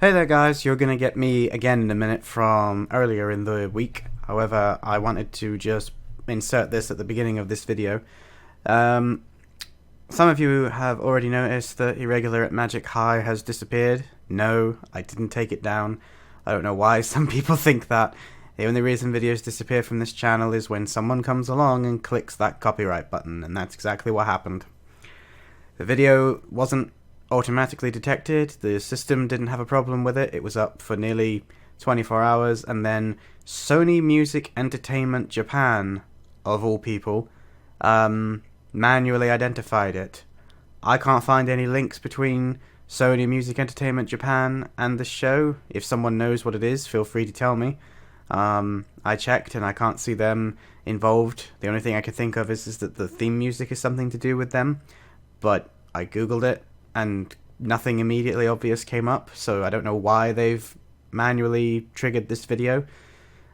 Hey there guys, you're gonna get me again in a minute from earlier in the week. However, I wanted to just insert this at the beginning of this video. Um, some of you have already noticed that Irregular at Magic High has disappeared. No, I didn't take it down. I don't know why some people think that. The only reason videos disappear from this channel is when someone comes along and clicks that copyright button, and that's exactly what happened. The video wasn't automatically detected, the system didn't have a problem with it, it was up for nearly 24 hours, and then Sony Music Entertainment Japan, of all people, manually identified it. I can't find any links between Sony Music Entertainment Japan and the show. If someone knows what it is, feel free to tell me. I checked and I can't see them involved. The only thing I could think of is that the theme music is something to do with them, but I googled it and nothing immediately obvious came up, so I don't know why they've manually triggered this video.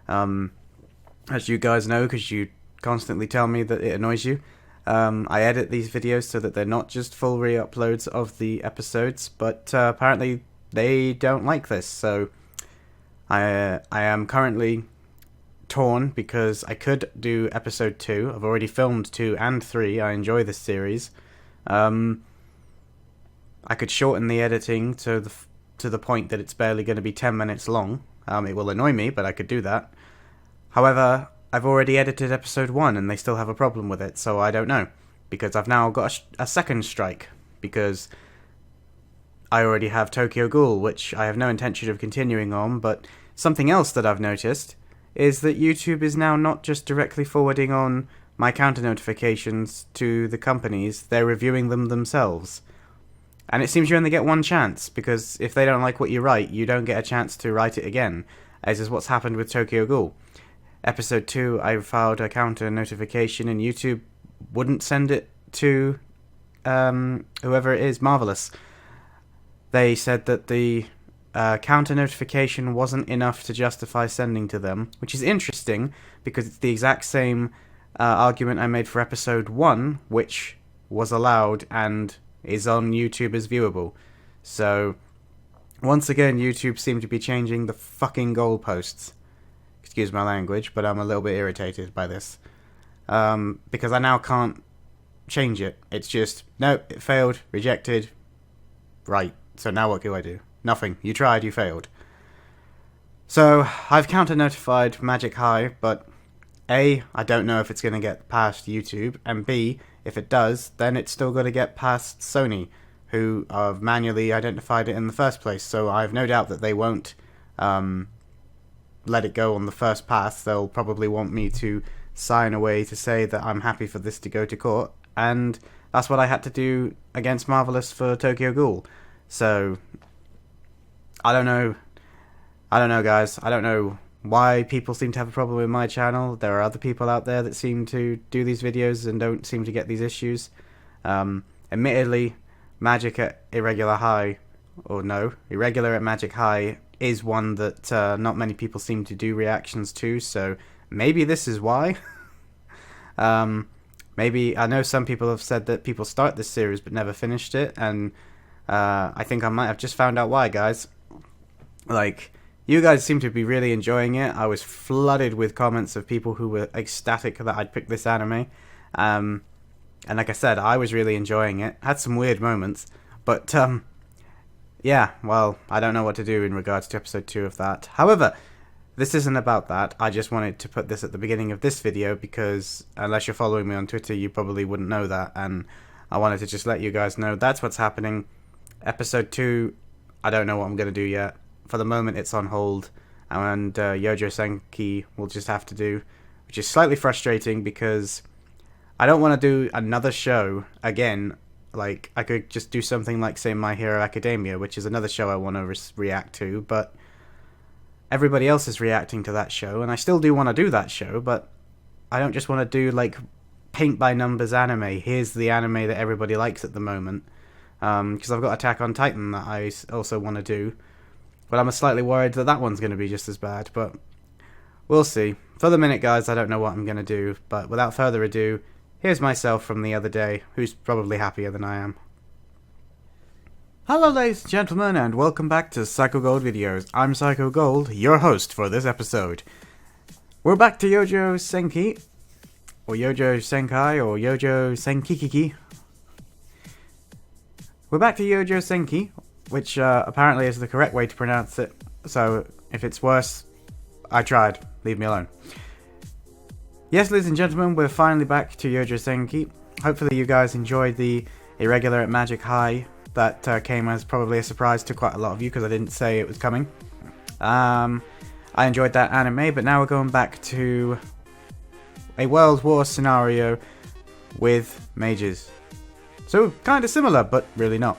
As you guys know, because you constantly tell me that it annoys you, I edit these videos so that they're not just full re-uploads of the episodes, but apparently they don't like this, so I am currently torn because I could do episode 2. I've already filmed 2 and 3. I enjoy this series. I could shorten the editing to the point that it's barely going to be 10 minutes long. It will annoy me, but I could do that. However, I've already edited episode 1 and they still have a problem with it, so I don't know. Because I've now got a second strike. Because I already have Tokyo Ghoul, which I have no intention of continuing on, but something else that I've noticed is that YouTube is now not just directly forwarding on my counter notifications to the companies, they're reviewing them themselves. And it seems you only get one chance, because if they don't like what you write, you don't get a chance to write it again, as is what's happened with Tokyo Ghoul. Episode 2, I filed a counter notification, and YouTube wouldn't send it to whoever it is, Marvelous. They said that the counter notification wasn't enough to justify sending to them, which is interesting, because it's the exact same argument I made for episode 1, which was allowed and is on YouTube as viewable. So, once again, YouTube seem to be changing the fucking goalposts. Excuse my language, but I'm a little bit irritated by this. Because I now can't change it. It's just, no, it failed, rejected. Right, so now what do I do? Nothing. You tried, you failed. So, I've counter-notified Magic High, but A, I don't know if it's going to get past YouTube, and B, if it does, then it's still going to get past Sony, who have manually identified it in the first place, so I have no doubt that they won't let it go on the first pass. They'll probably want me to sign away to say that I'm happy for this to go to court, and that's what I had to do against Marvelous for Tokyo Ghoul. So, I don't know, guys. I don't know why people seem to have a problem with my channel. There are other people out there that seem to do these videos and don't seem to get these issues. Admittedly, Magic at Irregular High, or no, Irregular at Magic High is one that not many people seem to do reactions to, so maybe this is why. Maybe, I know some people have said that people start this series but never finished it, and I think I might have just found out why, guys. Like, you guys seem to be really enjoying it. I was flooded with comments of people who were ecstatic that I'd picked this anime. And like I said, I was really enjoying it. Had some weird moments. But, yeah, well, I don't know what to do in regards to episode 2 of that. However, this isn't about that. I just wanted to put this at the beginning of this video because, unless you're following me on Twitter, you probably wouldn't know that. And I wanted to just let you guys know that's what's happening. Episode 2, I don't know what I'm going to do yet. For the moment, it's on hold, and Youjo Senki will just have to do, which is slightly frustrating because I don't want to do another show again. Like, I could just do something like, say, My Hero Academia, which is another show I want to react to, but everybody else is reacting to that show, and I still do want to do that show, but I don't just want to do, like, paint-by-numbers anime. Here's the anime that everybody likes at the moment, because I've got Attack on Titan that I also want to do. But I'm slightly worried that that one's going to be just as bad, but we'll see. For the minute, guys, I don't know what I'm going to do, but without further ado, here's myself from the other day, who's probably happier than I am. Hello ladies and gentlemen, and welcome back to Psycho Gold Videos. I'm Psycho Gold, your host for this episode. We're back to Youjo Senki, or Youjo Senkai, or Youjo Senkikiki. We're back to Youjo Senki, which apparently is the correct way to pronounce it, so if it's worse, I tried. Leave me alone. Yes, ladies and gentlemen, we're finally back to Youjo Senki. Hopefully you guys enjoyed the irregular at Magic High that came as probably a surprise to quite a lot of you because I didn't say it was coming. I enjoyed that anime, but now we're going back to a World War scenario with mages. So, kind of similar, but really not.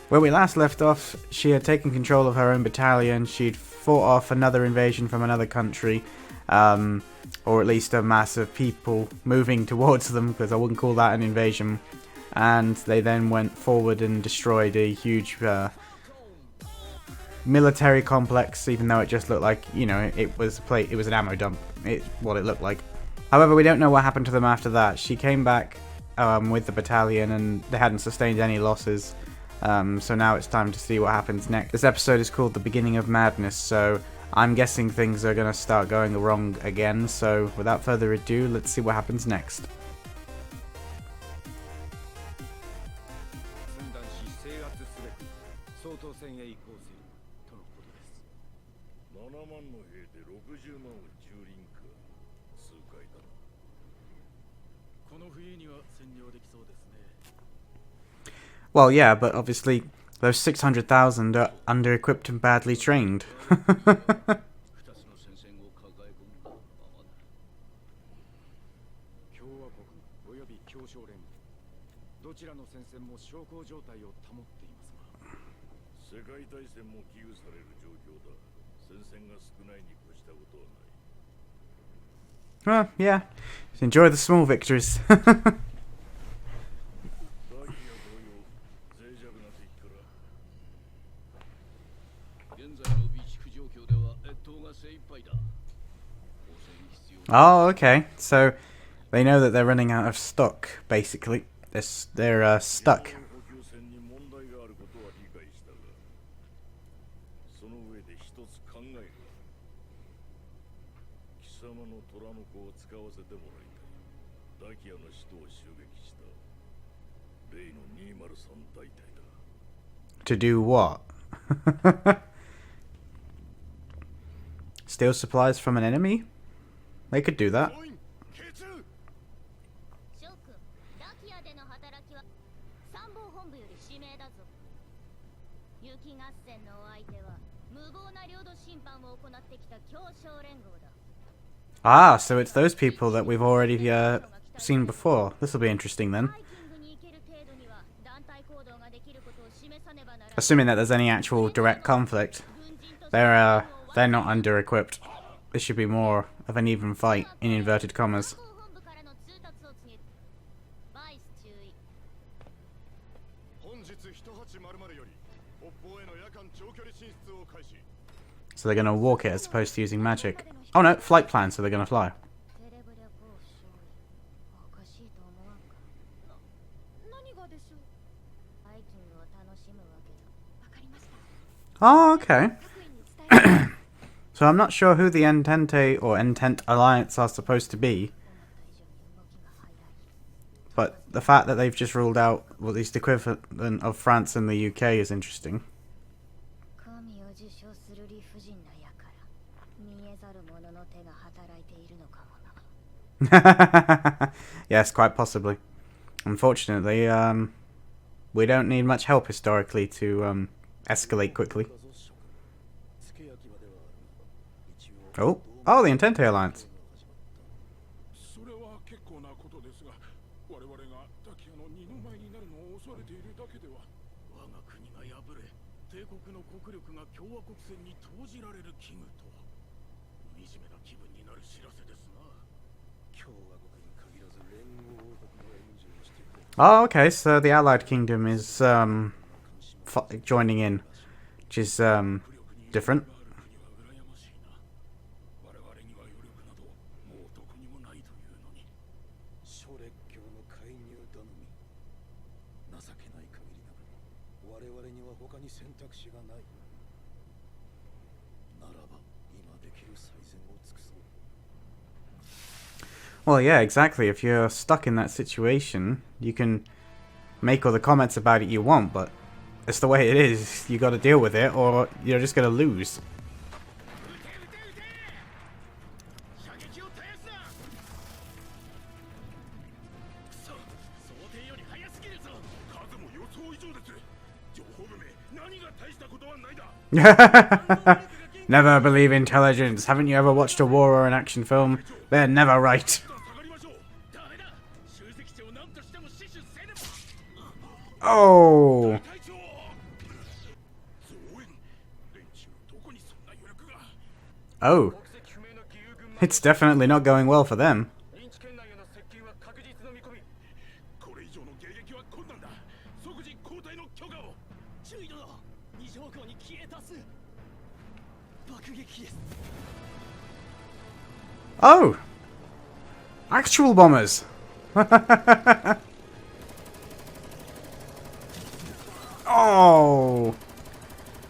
Where we last left off, she had taken control of her own battalion, she'd fought off another invasion from another country, or at least a mass of people moving towards them, because I wouldn't call that an invasion. And they then went forward and destroyed a huge military complex, even though it just looked like, you know, it was an ammo dump. It's what it looked like. However, we don't know what happened to them after that. She came back with the battalion and they hadn't sustained any losses. So now it's time to see what happens next. This episode is called The Beginning of Madness, so I'm guessing things are going to start going wrong again. So without further ado, let's see what happens next. Well, yeah, but obviously those 600,000 are under-equipped and badly trained. Well, yeah, enjoy the small victories. Oh, okay. So they know that they're running out of stock, basically. They're stuck. To do what? Steal supplies from an enemy? They could do that. Ah, so it's those people that we've already seen before. This will be interesting then. Assuming that there's any actual direct conflict. They're not under-equipped. This should be more of an even fight, in inverted commas. So they're going to walk it as opposed to using magic. Oh no, flight plan, so they're going to fly. Oh, okay. So I'm not sure who the Entente or Entente Alliance are supposed to be. But the fact that they've just ruled out at least the equivalent of France and the UK is interesting. Yes, quite possibly. Unfortunately, we don't need much help historically to escalate quickly. Oh, the Entente Alliance. Oh, okay, so the Allied Kingdom is joining in, which is different. Well, yeah, exactly. If you're stuck in that situation, you can make all the comments about it you want, but it's the way it is. You got to deal with it, or you're just gonna lose. Never believe intelligence. Haven't you ever watched a war or an action film? They're never right. Oh. Oh. It's definitely not going well for them. Oh! Actual bombers! Oh!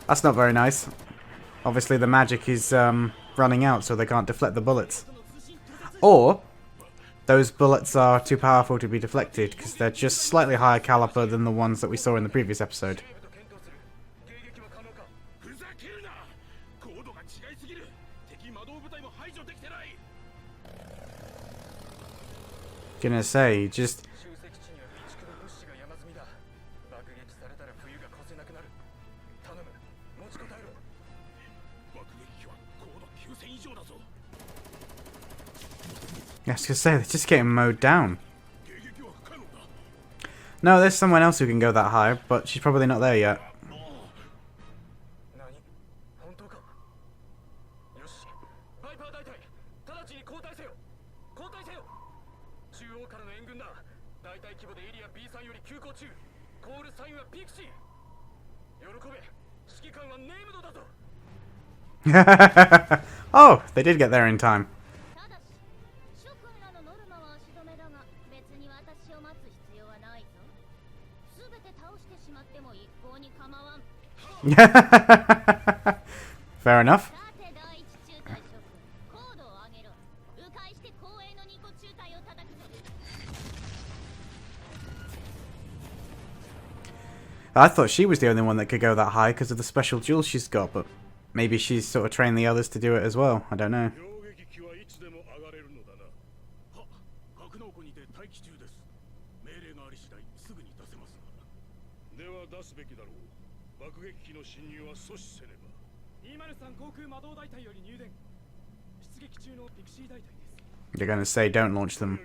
That's not very nice. Obviously the magic is running out, so they can't deflect the bullets. Or, those bullets are too powerful to be deflected, because they're just slightly higher caliber than the ones that we saw in the previous episode. Gonna say, just... I was gonna say, they're just getting mowed down. No, there's someone else who can go that high, but she's probably not there yet. Oh, they did get there in time. Fair enough. I thought she was the only one that could go that high because of the special jewels she's got, but maybe she's sort of trained the others to do it as well. I don't know. You're gonna say don't launch them.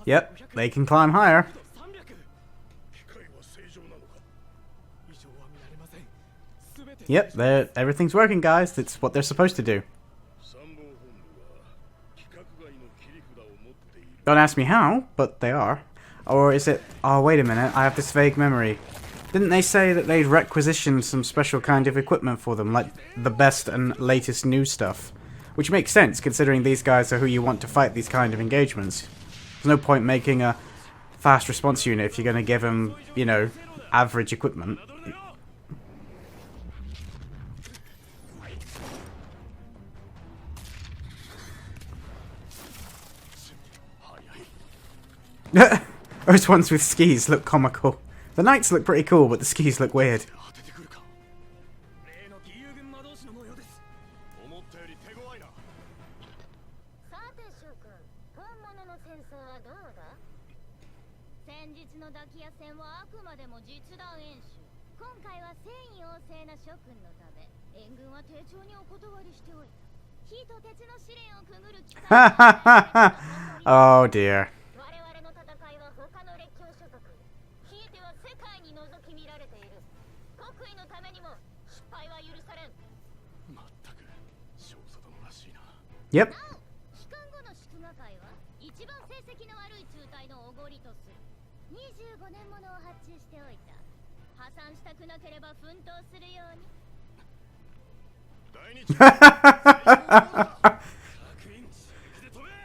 Yep, they can climb higher. Yep, everything's working, guys. That's what they're supposed to do. Don't ask me how, but they are. Or is it... Oh, wait a minute. I have this vague memory. Didn't they say that they'd requisitioned some special kind of equipment for them, like the best and latest new stuff? Which makes sense, considering these guys are who you want to fight these kind of engagements. There's no point making a fast response unit if you're going to give them, you know, average equipment. Those ones with skis look comical. The knights look pretty cool, but the skis look weird. Oh dear. Yep.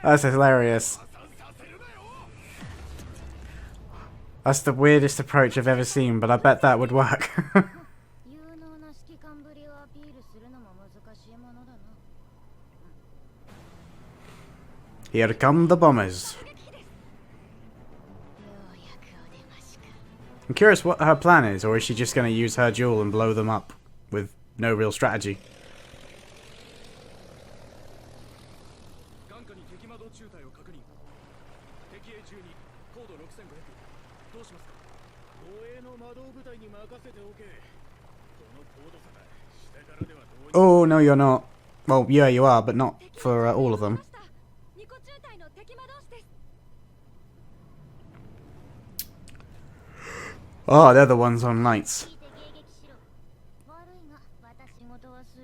That's hilarious. That's the weirdest approach I've ever seen, but I bet that would work. Here come the bombers. I'm curious what her plan is, or is she just going to use her jewel and blow them up with no real strategy? Oh, no you're not. Well, yeah you are, but not for all of them. Oh, they're the ones on lights.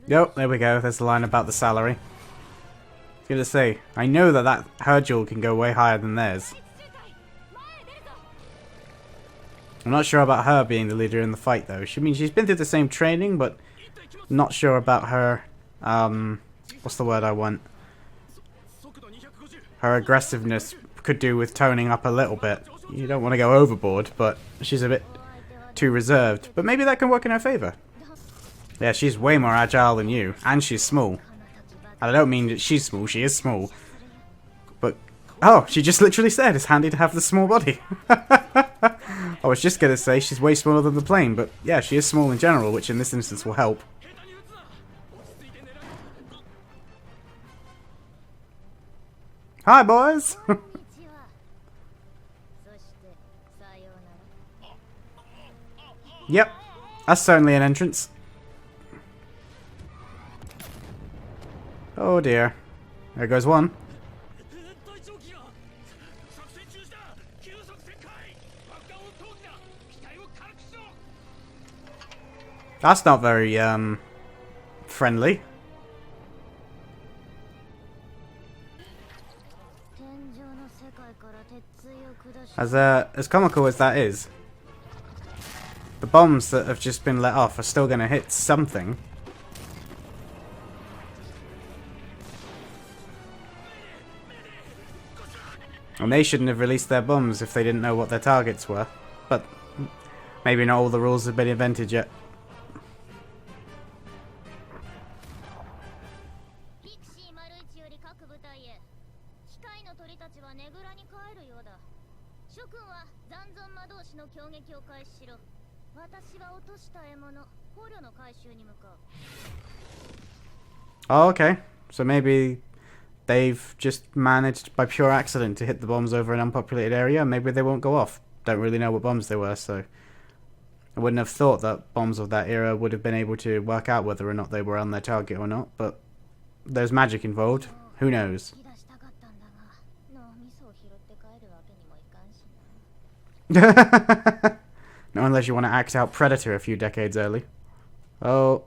Yep, there we go. There's the line about the salary. I was gonna say, I know that her jewel can go way higher than theirs. I'm not sure about her being the leader in the fight, though. She's been through the same training, but not sure about her. What's the word I want? Her aggressiveness could do with toning up a little bit. You don't want to go overboard, but she's a bit too reserved. But maybe that can work in her favour. Yeah, she's way more agile than you, and she's small. And I don't mean that she's small, she is small. But, oh, she just literally said it's handy to have the small body. I was just going to say she's way smaller than the plane, but yeah, she is small in general, which in this instance will help. Hi, boys! Yep, that's certainly an entrance. Oh dear. There goes one. That's not very, friendly. As comical as that is, the bombs that have just been let off are still going to hit something. And they shouldn't have released their bombs if they didn't know what their targets were. But maybe not all the rules have been invented yet. Oh, okay. So maybe they've just managed by pure accident to hit the bombs over an unpopulated area, and maybe they won't go off. Don't really know what bombs they were, so I wouldn't have thought that bombs of that era would have been able to work out whether or not they were on their target or not, but there's magic involved. Who knows? Not unless you want to act out Predator a few decades early. Oh,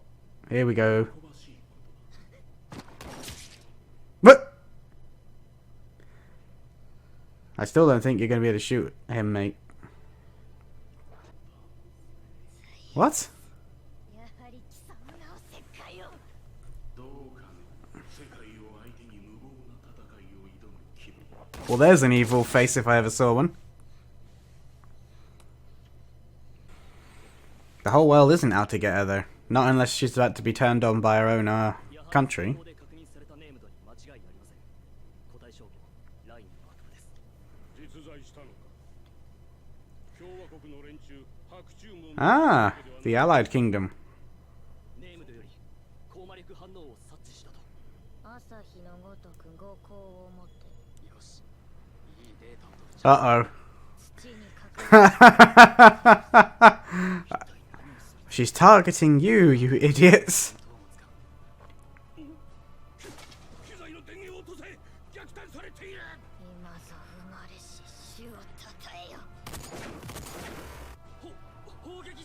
here we go. What? I still don't think you're going to be able to shoot him, mate. What? Well, there's an evil face if I ever saw one. The whole world isn't out to get her, though. Not unless she's about to be turned on by her own, country. Ah, the Allied Kingdom. Uh-oh. She's targeting you, you idiots.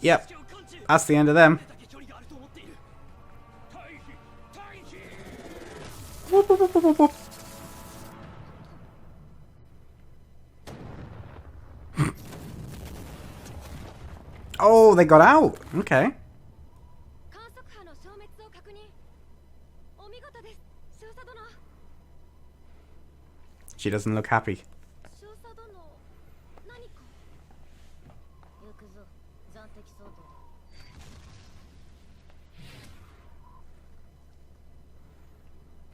Yep, that's the end of them. Whoop, whoop, whoop, whoop, whoop. Oh, they got out. Okay. She doesn't look happy.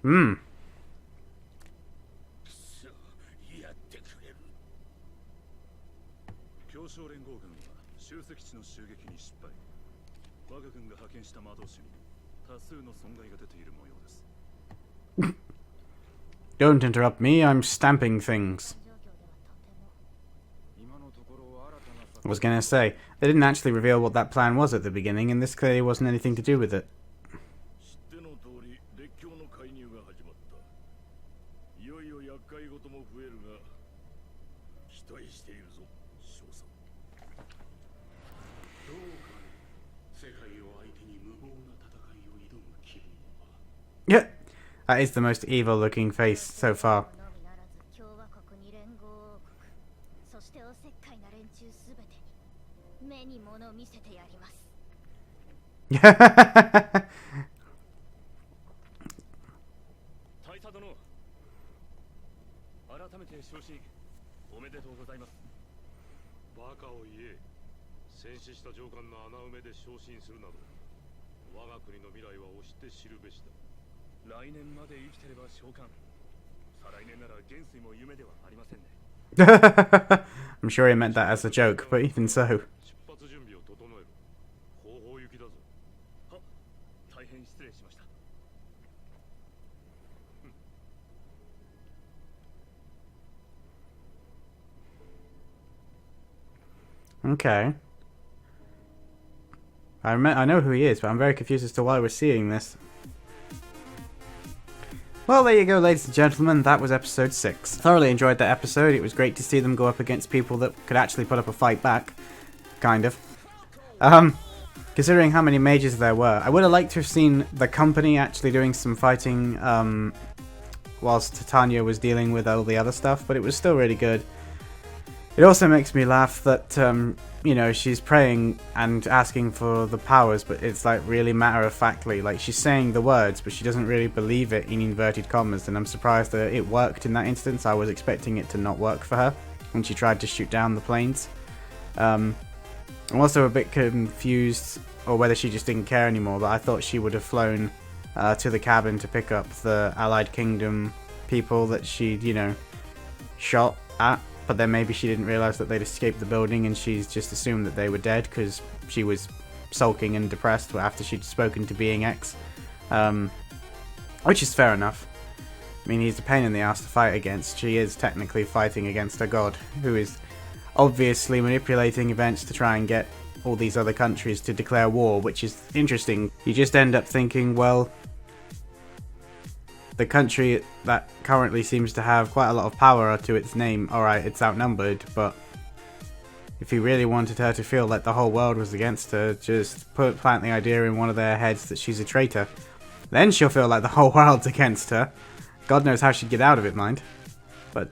Hmm. 協商連合軍は集積地の襲撃に失敗。我が軍が派遣した魔導士に多数の損害が出ている模様です。Don't interrupt me, I'm stamping things. I was gonna say, they didn't actually reveal what that plan was at the beginning, and this clearly wasn't anything to do with it. Yeah, that is the most evil looking face so far. Yeah. 来年まで生きてれば召喚。再来年なら元帥も夢ではありませんね。I'm sure he meant that as a joke, but even so. 出発準備を整える。後方行きだぞ。は、大変失礼しました。Okay. I know who he is, but I'm very confused as to why we're seeing this. Well, there you go, ladies and gentlemen, that was episode 6. Thoroughly enjoyed that episode. It was great to see them go up against people that could actually put up a fight back. Kind of. Considering how many mages there were, I would have liked to have seen the company actually doing some fighting whilst Titania was dealing with all the other stuff, but it was still really good. It also makes me laugh that, you know, she's praying and asking for the powers, but it's like really matter-of-factly. Like, she's saying the words, but she doesn't really believe it in inverted commas, and I'm surprised that it worked in that instance. I was expecting it to not work for her when she tried to shoot down the planes. I'm also a bit confused, or whether she just didn't care anymore, but I thought she would have flown to the cabin to pick up the Allied Kingdom people that she'd, you know, shot at. But then maybe she didn't realise that they'd escaped the building and she's just assumed that they were dead because she was sulking and depressed after she'd spoken to Being X. Which is fair enough. I mean, he's a pain in the ass to fight against. She is technically fighting against a god who is obviously manipulating events to try and get all these other countries to declare war, which is interesting. You just end up thinking, well, the country that currently seems to have quite a lot of power to its name, alright, it's outnumbered, but if he really wanted her to feel like the whole world was against her, just plant the idea in one of their heads that she's a traitor. Then she'll feel like the whole world's against her. God knows how she'd get out of it, mind. But,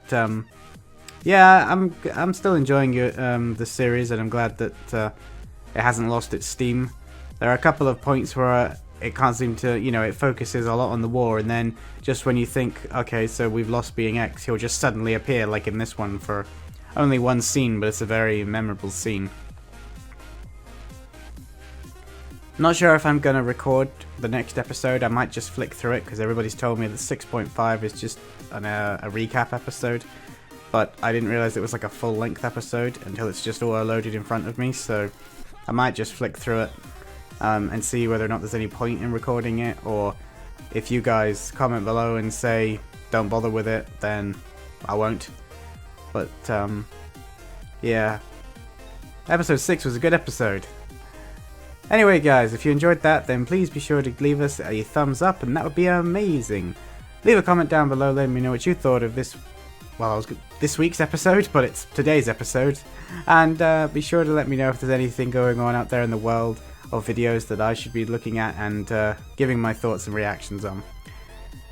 yeah, I'm still enjoying the series, and I'm glad that it hasn't lost its steam. There are a couple of points where it can't seem to, you know, it focuses a lot on the war, and then just when you think, okay, so we've lost Being X, he'll just suddenly appear, like in this one, for only one scene, but it's a very memorable scene. Not sure if I'm going to record the next episode. I might just flick through it, because everybody's told me that 6.5 is just a recap episode, but I didn't realise it was like a full-length episode until it's just all loaded in front of me, so I might just flick through it. And see whether or not there's any point in recording it, or if you guys comment below and say don't bother with it, then I won't. But yeah, episode 6 was a good episode. Anyway guys, if you enjoyed that, then please be sure to leave us a thumbs up, and that would be amazing. Leave a comment down below, letting me know what you thought of this, well, this week's episode, but it's today's episode. And be sure to let me know if there's anything going on out there in the world of videos that I should be looking at and giving my thoughts and reactions on.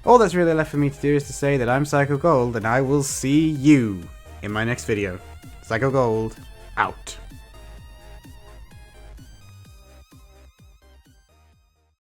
All that's really left for me to do is to say that I'm Psycho Gold, and I will see you in my next video. Psycho Gold, out.